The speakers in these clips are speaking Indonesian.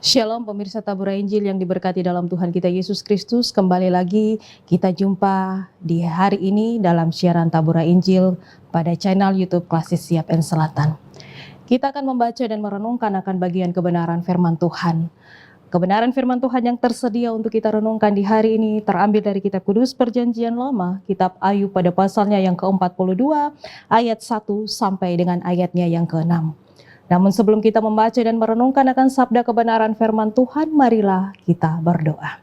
Shalom pemirsa Tabura Injil yang diberkati dalam Tuhan kita Yesus Kristus. Kembali lagi kita jumpa di hari ini dalam siaran Tabura Injil pada channel YouTube Klasis Siap N Selatan. Kita akan membaca dan merenungkan akan bagian kebenaran firman Tuhan. Kebenaran firman Tuhan yang tersedia untuk kita renungkan di hari ini terambil dari kitab Kudus Perjanjian Lama, kitab Ayub pada pasalnya yang ke-42, ayat 1 sampai dengan ayatnya yang ke-6. Namun sebelum kita membaca dan merenungkan akan sabda kebenaran firman Tuhan, marilah kita berdoa.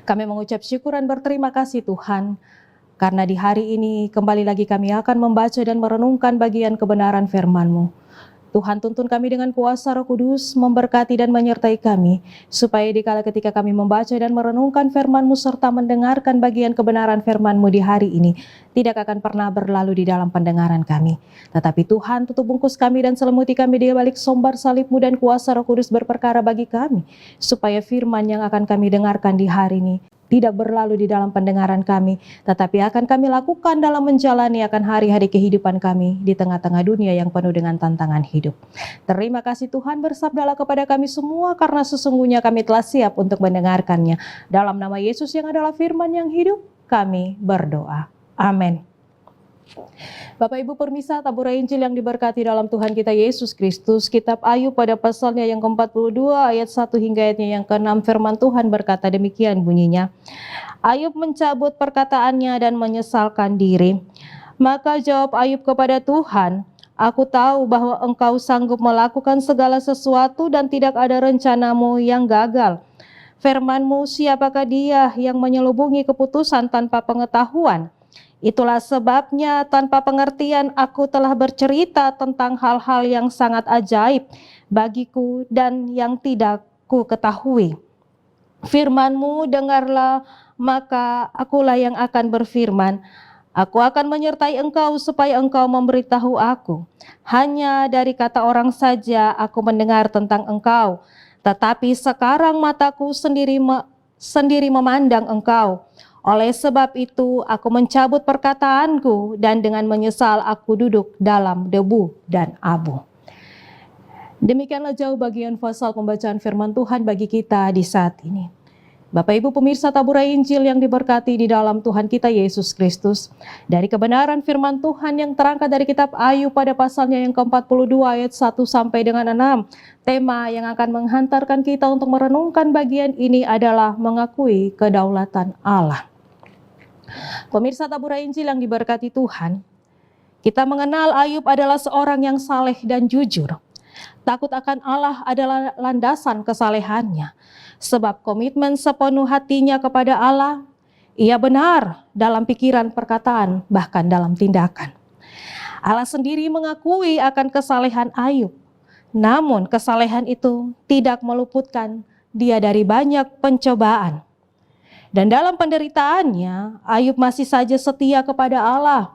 Kami mengucap syukur dan berterima kasih Tuhan, karena di hari ini kembali lagi kami akan membaca dan merenungkan bagian kebenaran firman-Mu. Tuhan, tuntun kami dengan kuasa Roh Kudus, memberkati dan menyertai kami, supaya dikala ketika kami membaca dan merenungkan firman-Mu serta mendengarkan bagian kebenaran firman-Mu di hari ini, tidak akan pernah berlalu di dalam pendengaran kami. Tetapi Tuhan, tutup bungkus kami dan selimuti kami di balik sombar salib-Mu dan kuasa Roh Kudus berperkara bagi kami, supaya firman yang akan kami dengarkan di hari ini tidak berlalu di dalam pendengaran kami, tetapi akan kami lakukan dalam menjalani akan hari-hari kehidupan kami di tengah-tengah dunia yang penuh dengan tantangan hidup. Terima kasih Tuhan, bersabdalah kepada kami semua, karena sesungguhnya kami telah siap untuk mendengarkannya. Dalam nama Yesus yang adalah firman yang hidup, kami berdoa. Amin. Bapak Ibu pemirsa Tabura Injil yang diberkati dalam Tuhan kita Yesus Kristus, kitab Ayub pada pasalnya yang ke-42 ayat 1 hingga ayatnya yang ke-6, firman Tuhan berkata demikian bunyinya. Ayub mencabut perkataannya dan menyesalkan diri. Maka jawab Ayub kepada Tuhan, aku tahu bahwa Engkau sanggup melakukan segala sesuatu dan tidak ada rencanamu yang gagal. Firman-Mu, siapakah dia yang menyelubungi keputusan tanpa pengetahuan? Itulah sebabnya tanpa pengertian aku telah bercerita tentang hal-hal yang sangat ajaib bagiku dan yang tidak ku ketahui. Firman-Mu dengarlah, maka akulah yang akan berfirman. Aku akan menyertai Engkau supaya Engkau memberitahu aku. Hanya dari kata orang saja aku mendengar tentang Engkau, tetapi sekarang mataku sendiri memandang Engkau. Oleh sebab itu aku mencabut perkataanku dan dengan menyesal aku duduk dalam debu dan abu. Demikianlah jauh bagian pasal pembacaan firman Tuhan bagi kita di saat ini. Bapak Ibu pemirsa Tabura Injil yang diberkati di dalam Tuhan kita Yesus Kristus, dari kebenaran firman Tuhan yang terangkat dari kitab Ayub pada pasalnya yang ke-42 ayat 1 sampai dengan 6, tema yang akan menghantarkan kita untuk merenungkan bagian ini adalah mengakui kedaulatan Allah. Pemirsa Tabura Injil yang diberkati Tuhan, kita mengenal Ayub adalah seorang yang saleh dan jujur. Takut akan Allah adalah landasan kesalehannya, sebab komitmen sepenuh hatinya kepada Allah, ia benar dalam pikiran, perkataan, bahkan dalam tindakan. Allah sendiri mengakui akan kesalehan Ayub, namun kesalehan itu tidak meluputkan dia dari banyak pencobaan. Dan dalam penderitaannya, Ayub masih saja setia kepada Allah.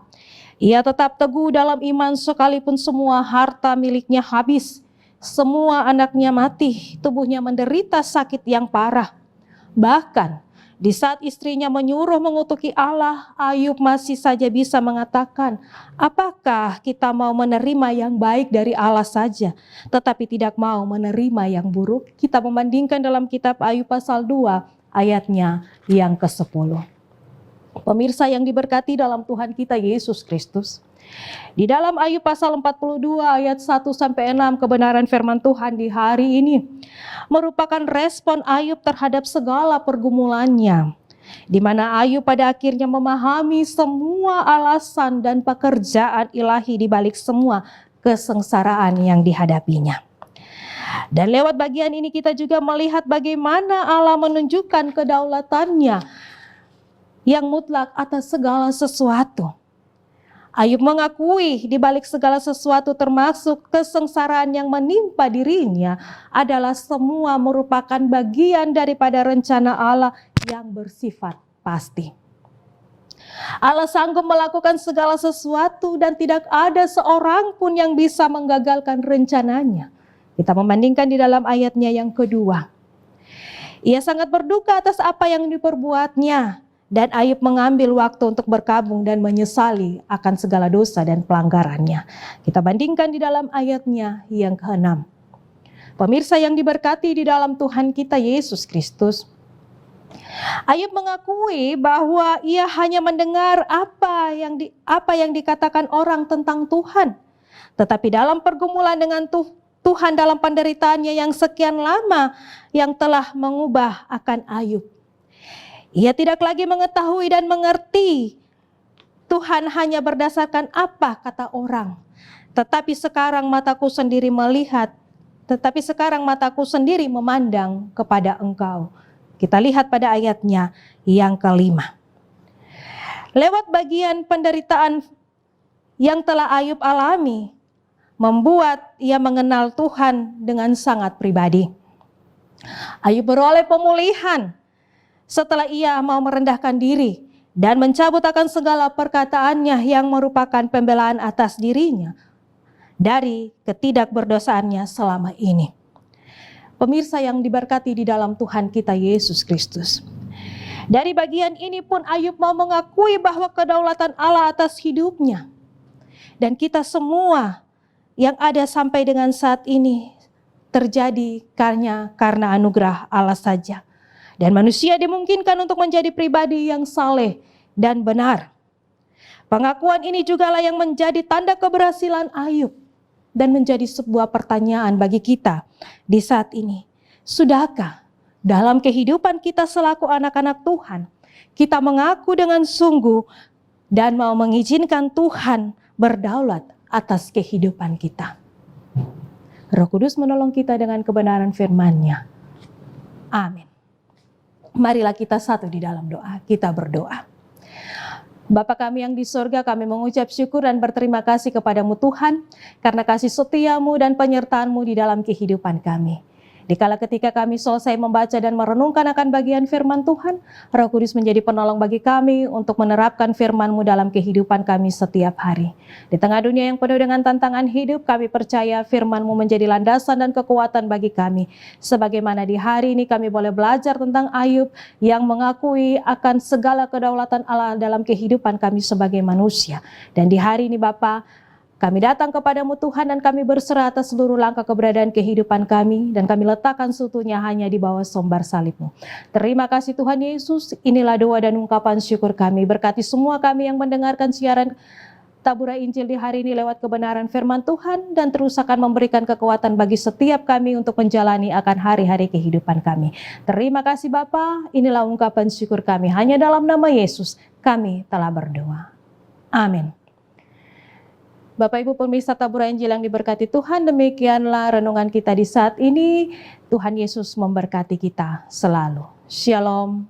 Ia tetap teguh dalam iman sekalipun semua harta miliknya habis, semua anaknya mati, tubuhnya menderita sakit yang parah. Bahkan di saat istrinya menyuruh mengutuki Allah, Ayub masih saja bisa mengatakan, apakah kita mau menerima yang baik dari Allah saja, tetapi tidak mau menerima yang buruk? Kita membandingkan dalam kitab Ayub pasal 2, ayatnya yang ke-10. Pemirsa yang diberkati dalam Tuhan kita Yesus Kristus, di dalam Ayub pasal 42 ayat 1 sampai 6, kebenaran firman Tuhan di hari ini merupakan respon Ayub terhadap segala pergumulannya, di mana Ayub pada akhirnya memahami semua alasan dan pekerjaan ilahi di balik semua kesengsaraan yang dihadapinya. Dan lewat bagian ini kita juga melihat bagaimana Allah menunjukkan kedaulatannya yang mutlak atas segala sesuatu. Ayub mengakui di balik segala sesuatu termasuk kesengsaraan yang menimpa dirinya adalah semua merupakan bagian daripada rencana Allah yang bersifat pasti. Allah sanggup melakukan segala sesuatu dan tidak ada seorang pun yang bisa menggagalkan rencananya. Kita membandingkan di dalam ayatnya yang kedua. Ia sangat berduka atas apa yang diperbuatnya, dan Ayub mengambil waktu untuk berkabung dan menyesali akan segala dosa dan pelanggarannya. Kita bandingkan di dalam ayatnya yang ke-6. Pemirsa yang diberkati di dalam Tuhan kita Yesus Kristus, Ayub mengakui bahwa ia hanya mendengar apa yang dikatakan orang tentang Tuhan. Tetapi dalam pergumulan dengan Tuhan dalam penderitaannya yang sekian lama yang telah mengubah akan Ayub. Ia tidak lagi mengetahui dan mengerti Tuhan hanya berdasarkan apa kata orang. Tetapi sekarang mataku sendiri memandang kepada Engkau. Kita lihat pada ayatnya yang kelima. Lewat bagian penderitaan yang telah Ayub alami, membuat ia mengenal Tuhan dengan sangat pribadi. Ayub beroleh pemulihan setelah ia mau merendahkan diri dan mencabut akan segala perkataannya yang merupakan pembelaan atas dirinya dari ketidakberdosaannya selama ini. Pemirsa yang diberkati di dalam Tuhan kita Yesus Kristus. Dari bagian ini pun Ayub mau mengakui bahwa kedaulatan Allah atas hidupnya. Dan kita semua yang ada sampai dengan saat ini terjadi karena anugerah Allah saja. Dan manusia dimungkinkan untuk menjadi pribadi yang saleh dan benar. Pengakuan ini jugalah yang menjadi tanda keberhasilan Ayub. Dan menjadi sebuah pertanyaan bagi kita di saat ini. Sudahkah dalam kehidupan kita selaku anak-anak Tuhan, kita mengaku dengan sungguh dan mau mengizinkan Tuhan berdaulat atas kehidupan kita? Roh Kudus menolong kita dengan kebenaran firman-Nya. Amin. Marilah kita satu di dalam doa, kita berdoa. Bapa kami yang di sorga, kami mengucap syukur dan berterima kasih kepadamu Tuhan, karena kasih setiamu dan penyertaan-Mu di dalam kehidupan kami. Dikala ketika kami selesai membaca dan merenungkan akan bagian firman Tuhan, Roh Kudus menjadi penolong bagi kami untuk menerapkan firman-Mu dalam kehidupan kami setiap hari. Di tengah dunia yang penuh dengan tantangan hidup, kami percaya firman-Mu menjadi landasan dan kekuatan bagi kami. Sebagaimana di hari ini kami boleh belajar tentang Ayub yang mengakui akan segala kedaulatan Allah dalam kehidupan kami sebagai manusia. Dan di hari ini Bapa, kami datang kepadamu Tuhan dan kami berserah atas seluruh langkah keberadaan kehidupan kami. Dan kami letakkan seutuhnya hanya di bawah sombar salib-Mu. Terima kasih Tuhan Yesus, inilah doa dan ungkapan syukur kami. Berkati semua kami yang mendengarkan siaran Tabura Injil di hari ini lewat kebenaran firman Tuhan. Dan terus akan memberikan kekuatan bagi setiap kami untuk menjalani akan hari-hari kehidupan kami. Terima kasih Bapa, inilah ungkapan syukur kami. Hanya dalam nama Yesus kami telah berdoa. Amin. Bapak Ibu pemirsa Tabura Injil yang diberkati Tuhan, demikianlah renungan kita di saat ini. Tuhan Yesus memberkati kita selalu. Shalom.